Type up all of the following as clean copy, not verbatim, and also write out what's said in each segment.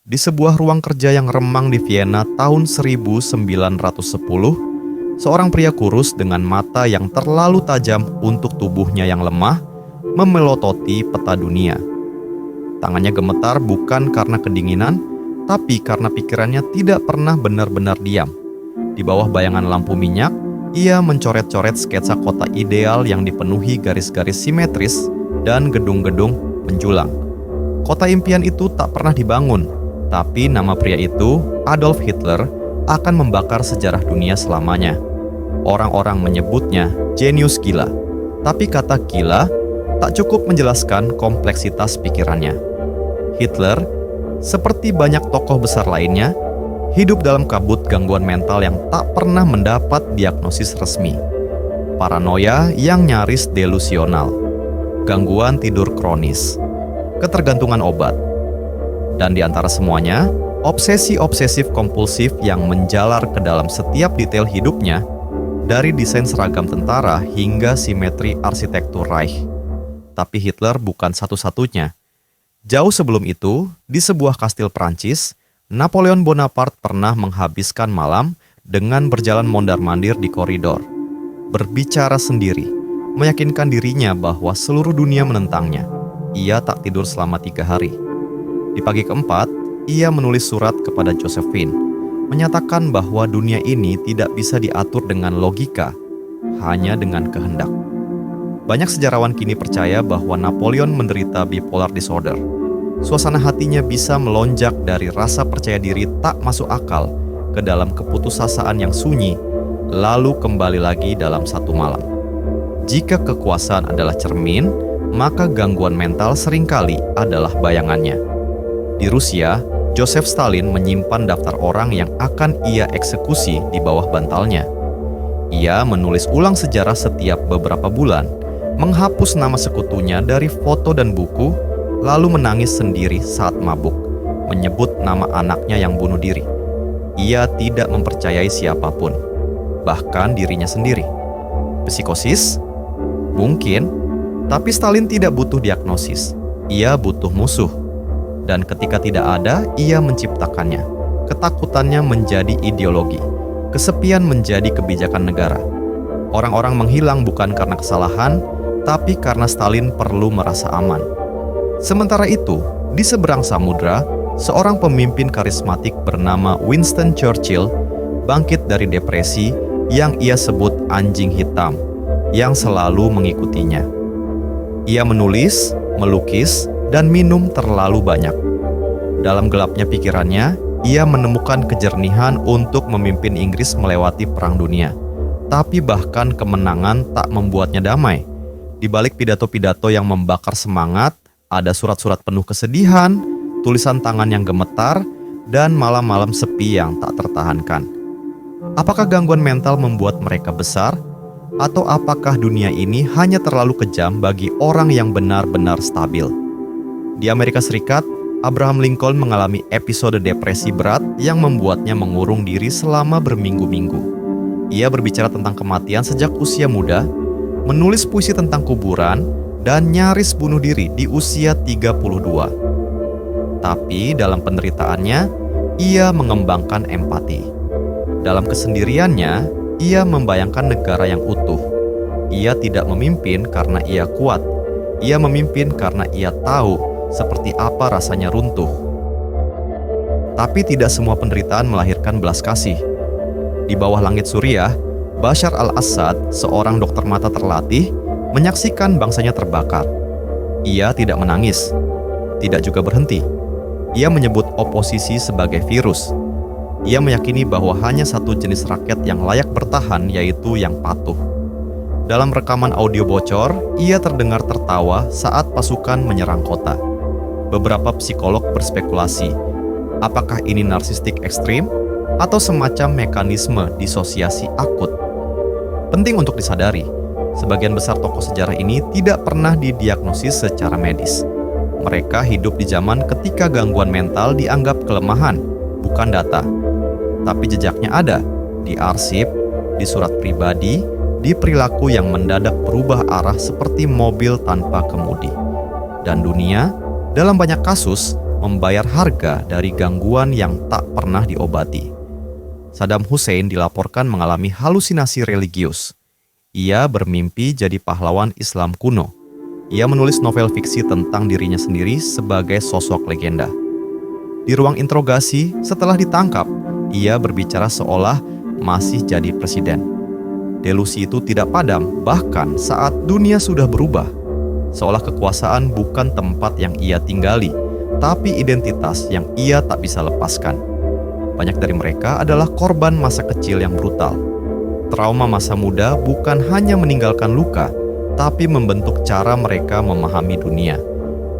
Di sebuah ruang kerja yang remang di Vienna tahun 1910, seorang pria kurus dengan mata yang terlalu tajam untuk tubuhnya yang lemah memelototi peta dunia. Tangannya gemetar bukan karena kedinginan, tapi karena pikirannya tidak pernah benar-benar diam. Di bawah bayangan lampu minyak, ia mencoret-coret sketsa kota ideal yang dipenuhi garis-garis simetris dan gedung-gedung menjulang. Kota impian itu tak pernah dibangun, tapi nama pria itu, Adolf Hitler, akan membakar sejarah dunia selamanya. Orang-orang menyebutnya jenius gila, tapi kata gila tak cukup menjelaskan kompleksitas pikirannya. Hitler, seperti banyak tokoh besar lainnya, hidup dalam kabut gangguan mental yang tak pernah mendapat diagnosis resmi. Paranoia yang nyaris delusional, gangguan tidur kronis, ketergantungan obat, dan di antara semuanya, obsesi obsesif kompulsif yang menjalar ke dalam setiap detail hidupnya, dari desain seragam tentara hingga simetri arsitektur Reich. Tapi Hitler bukan satu-satunya. Jauh sebelum itu, di sebuah kastil Prancis, Napoleon Bonaparte pernah menghabiskan malam dengan berjalan mondar-mandir di koridor, berbicara sendiri, meyakinkan dirinya bahwa seluruh dunia menentangnya. Ia tak tidur selama 3 hari. Di pagi keempat, ia menulis surat kepada Josephine, menyatakan bahwa dunia ini tidak bisa diatur dengan logika, hanya dengan kehendak. Banyak sejarawan kini percaya bahwa Napoleon menderita bipolar disorder. Suasana hatinya bisa melonjak dari rasa percaya diri tak masuk akal ke dalam keputusasaan yang sunyi, lalu kembali lagi dalam satu malam. Jika kekuasaan adalah cermin, maka gangguan mental seringkali adalah bayangannya. Di Rusia, Joseph Stalin menyimpan daftar orang yang akan ia eksekusi di bawah bantalnya. Ia menulis ulang sejarah setiap beberapa bulan, menghapus nama sekutunya dari foto dan buku, lalu menangis sendiri saat mabuk, menyebut nama anaknya yang bunuh diri. Ia tidak mempercayai siapapun, bahkan dirinya sendiri. Psikosis? Mungkin, tapi Stalin tidak butuh diagnosis. Ia butuh musuh. Dan ketika tidak ada, ia menciptakannya. Ketakutannya menjadi ideologi. Kesepian menjadi kebijakan negara. Orang-orang menghilang bukan karena kesalahan, tapi karena Stalin perlu merasa aman. Sementara itu, di seberang samudra, seorang pemimpin karismatik bernama Winston Churchill bangkit dari depresi yang ia sebut anjing hitam, yang selalu mengikutinya. Ia menulis, melukis, dan minum terlalu banyak. Dalam gelapnya pikirannya, ia menemukan kejernihan untuk memimpin Inggris melewati Perang Dunia. Tapi bahkan kemenangan tak membuatnya damai. Di balik pidato-pidato yang membakar semangat, ada surat-surat penuh kesedihan, tulisan tangan yang gemetar, dan malam-malam sepi yang tak tertahankan. Apakah gangguan mental membuat mereka besar? Atau apakah dunia ini hanya terlalu kejam bagi orang yang benar-benar stabil? Di Amerika Serikat, Abraham Lincoln mengalami episode depresi berat yang membuatnya mengurung diri selama berminggu-minggu. Ia berbicara tentang kematian sejak usia muda, menulis puisi tentang kuburan, dan nyaris bunuh diri di usia 32. Tapi dalam penderitaannya, ia mengembangkan empati. Dalam kesendiriannya, ia membayangkan negara yang utuh. Ia tidak memimpin karena ia kuat. Ia memimpin karena ia tahu seperti apa rasanya runtuh. Tapi tidak semua penderitaan melahirkan belas kasih. Di bawah langit Suriah, Bashar al-Assad, seorang dokter mata terlatih, menyaksikan bangsanya terbakar. Ia tidak menangis, tidak juga berhenti. Ia menyebut oposisi sebagai virus. Ia meyakini bahwa hanya satu jenis rakyat yang layak bertahan, yaitu yang patuh. Dalam rekaman audio bocor, ia terdengar tertawa saat pasukan menyerang kota. Beberapa psikolog berspekulasi, apakah ini narsistik ekstrim atau semacam mekanisme disosiasi akut? Penting untuk disadari, sebagian besar tokoh sejarah ini tidak pernah didiagnosis secara medis. Mereka hidup di zaman ketika gangguan mental dianggap kelemahan, bukan data. Tapi jejaknya ada, di arsip, di surat pribadi, di perilaku yang mendadak berubah arah seperti mobil tanpa kemudi. Dan dunia, dalam banyak kasus, membayar harga dari gangguan yang tak pernah diobati. Saddam Hussein dilaporkan mengalami halusinasi religius. Ia bermimpi jadi pahlawan Islam kuno. Ia menulis novel fiksi tentang dirinya sendiri sebagai sosok legenda. Di ruang interogasi, setelah ditangkap, ia berbicara seolah masih jadi presiden. Delusi itu tidak padam, bahkan saat dunia sudah berubah. Seolah kekuasaan bukan tempat yang ia tinggali, tapi identitas yang ia tak bisa lepaskan. Banyak dari mereka adalah korban masa kecil yang brutal. Trauma masa muda bukan hanya meninggalkan luka, tapi membentuk cara mereka memahami dunia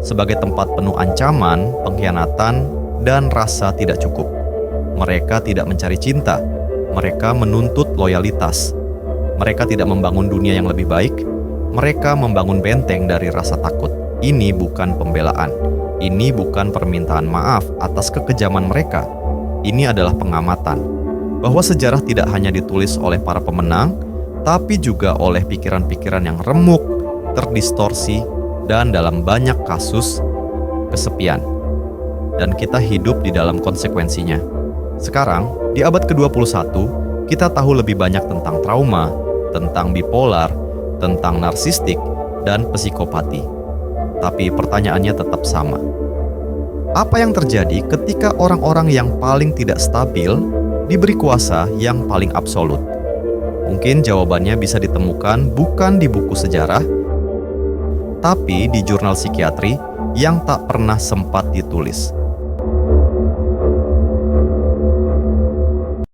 sebagai tempat penuh ancaman, pengkhianatan, dan rasa tidak cukup. Mereka tidak mencari cinta, mereka menuntut loyalitas. Mereka tidak membangun dunia yang lebih baik, mereka membangun benteng dari rasa takut. Ini bukan pembelaan, ini bukan permintaan maaf atas kekejaman mereka. Ini adalah pengamatan bahwa sejarah tidak hanya ditulis oleh para pemenang, tapi juga oleh pikiran-pikiran yang remuk, terdistorsi, dan dalam banyak kasus, kesepian. Dan kita hidup di dalam konsekuensinya. Sekarang, di abad ke-21, kita tahu lebih banyak tentang trauma, tentang bipolar, tentang narsistik, dan psikopati. Tapi pertanyaannya tetap sama. Apa yang terjadi ketika orang-orang yang paling tidak stabil diberi kuasa yang paling absolut? Mungkin jawabannya bisa ditemukan bukan di buku sejarah, tapi di jurnal psikiatri yang tak pernah sempat ditulis.